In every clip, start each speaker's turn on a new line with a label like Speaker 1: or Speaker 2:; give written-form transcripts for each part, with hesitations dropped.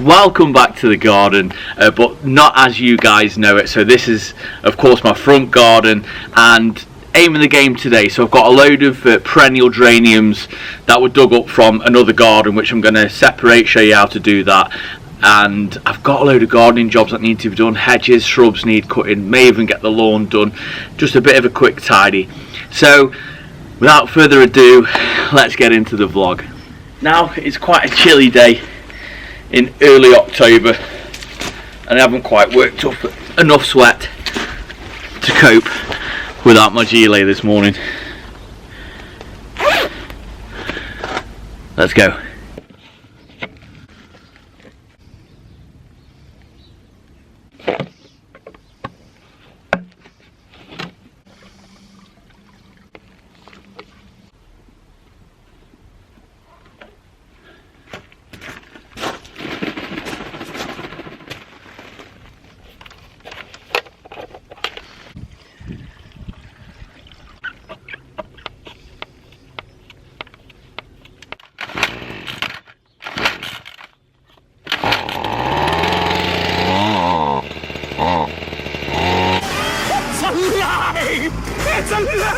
Speaker 1: Welcome back to the garden, but not as you guys know it. So this is of course my front garden and aim of the game today. So I've got a load of perennial geraniums that were dug up from another garden, which I'm going to separate, show you how to do that. And I've got a load of gardening jobs that need to be done. Hedges, shrubs need cutting, may even get the lawn done. Just a bit of a quick tidy. So without further ado, let's get into the vlog. Now it's quite a chilly day in early October and I haven't quite worked up enough sweat to cope without my gilet this morning. Let's go.
Speaker 2: It's alive!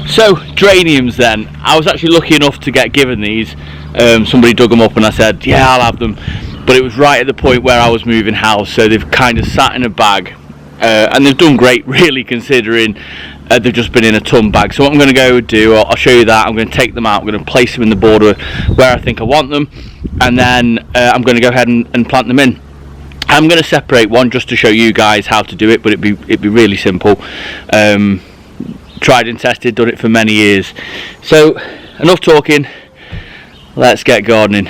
Speaker 1: So geraniums then, I was actually lucky enough to get given these. Somebody dug them up and I said, yeah, I'll have them. But it was right at the point where I was moving house, so they've kind of sat in a bag. And they've done great, really, considering they've just been in a ton bag. So what I'm going to go do, I'll show you that. I'm going to take them out, I'm going to place them in the border where I think I want them. And then I'm going to go ahead and plant them in. I'm going to separate one just to show you guys how to do it, but it'd be really simple. Tried and tested, done it for many years. So enough talking, let's get gardening.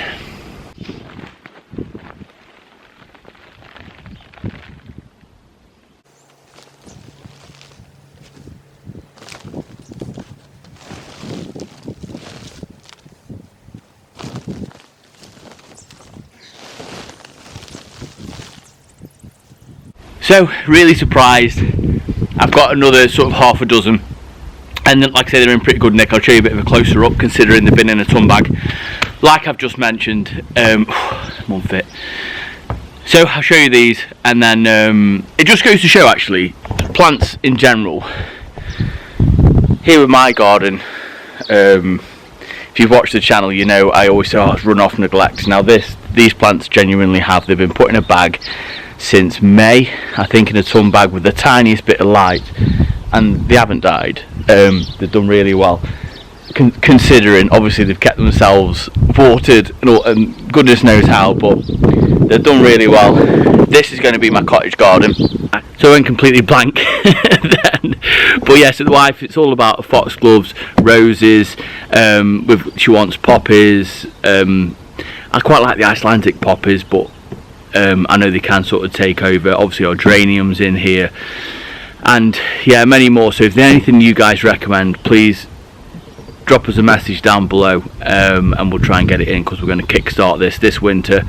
Speaker 1: So really surprised, I've got another sort of half a dozen, and like I say, they're in pretty good nick. I'll show you a bit of a closer up, considering they've been in a ton bag, like I've just mentioned. Unfit. So I'll show you these, and then it just goes to show, actually, plants in general. Here with my garden, if you've watched the channel, you know I always say, oh, run off neglect. Now these plants genuinely have. They've been put in a bag since May, I think, in a ton bag with the tiniest bit of light, and they haven't died. They've done really well, considering obviously they've kept themselves watered and goodness knows how, but they've done really well. This is going to be my cottage garden, so I went completely blank then. But yes, the wife, it's all about foxgloves, roses, she wants poppies. I quite like the Icelandic poppies, but I know they can sort of take over. Obviously our geraniums in here, and yeah, many more. So if there's anything you guys recommend, please drop us a message down below, and we'll try and get it in, because we're going to kickstart this winter,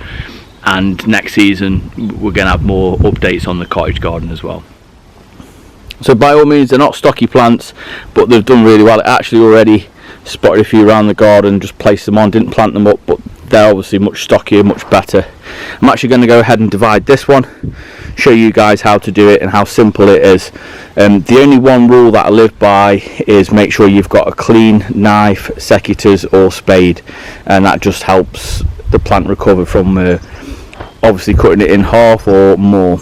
Speaker 1: and next season we're going to have more updates on the cottage garden as well. So by all means, they're not stocky plants, but they've done really well. I actually already spotted a few around the garden, just placed them on, didn't plant them up, but they're obviously much stockier, much better. I'm actually going to go ahead and divide this one, show you guys how to do it and how simple it is. The only one rule that I live by is make sure you've got a clean knife, secateurs or spade, and that just helps the plant recover from obviously cutting it in half or more.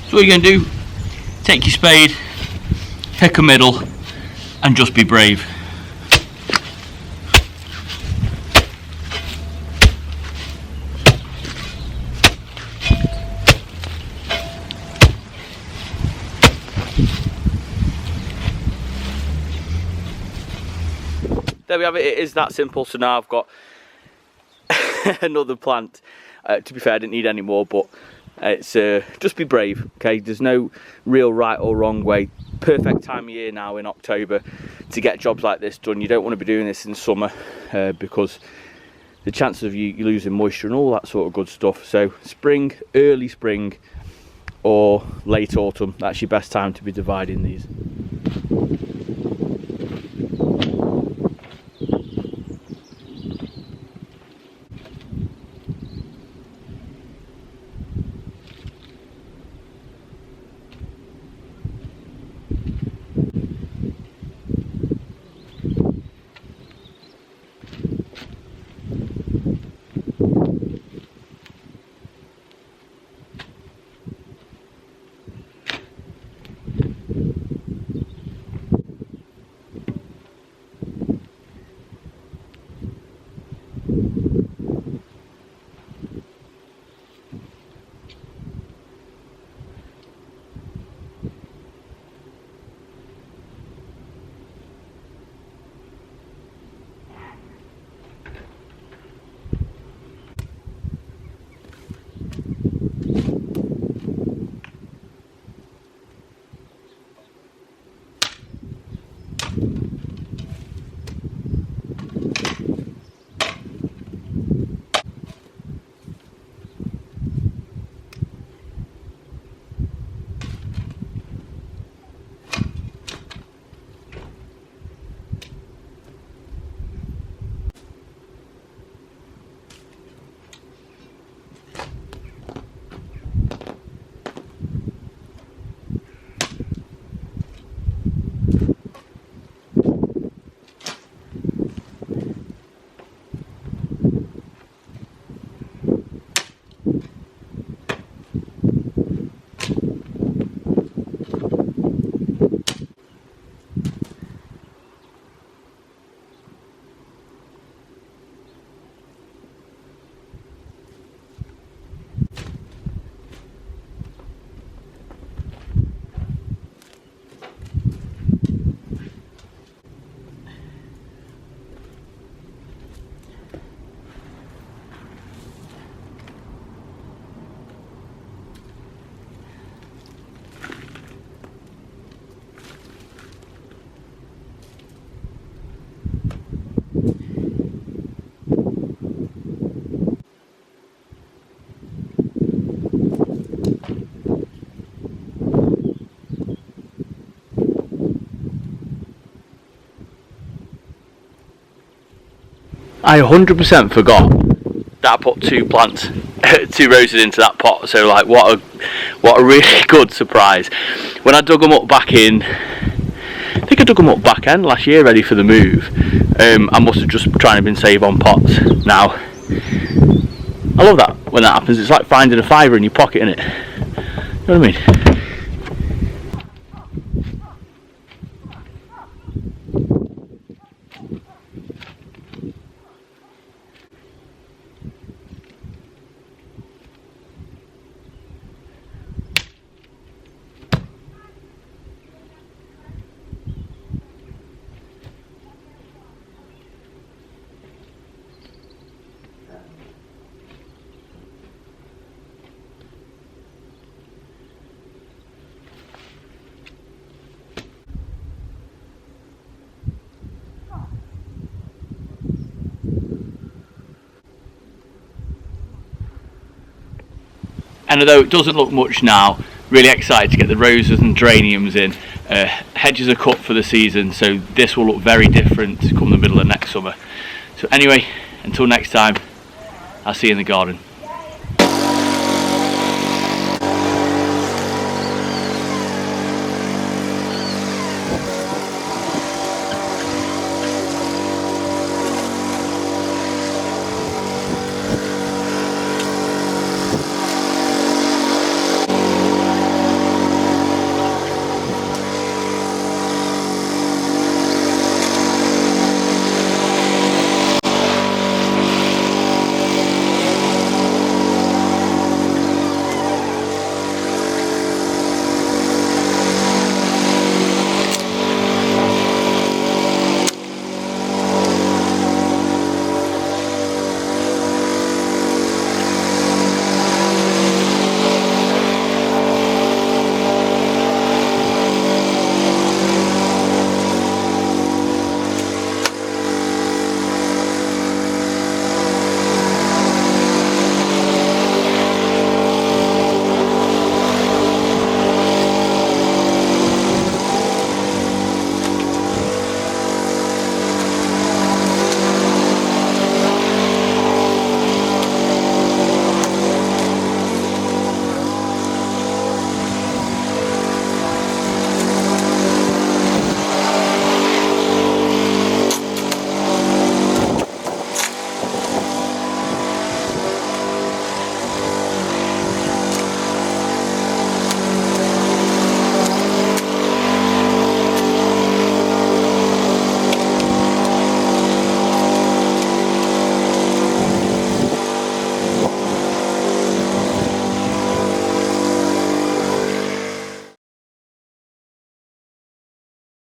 Speaker 1: So what you're going to do, take your spade, pick a middle, and just be brave. There we have it. It is that simple. So now I've got another plant. To be fair, I didn't need any more, but it's just be brave, okay? There's no real right or wrong way. Perfect time of year now in October to get jobs like this done. You don't want to be doing this in summer because the chances of you losing moisture and all that sort of good stuff. So spring, early spring or late autumn, that's your best time to be dividing these. I 100% forgot that I put 2 plants, 2 roses into that pot. So like, what a really good surprise. When I dug them up back in, I think I dug them up back end last year, ready for the move. I must have just trying to been save on pots. Now, I love that when that happens. It's like finding a fiver in your pocket, innit? You know what I mean? And although it doesn't look much now, really excited to get the roses and geraniums in. Hedges are cut for the season, so this will look very different come the middle of next summer. So anyway, until next time, I'll see you in the garden.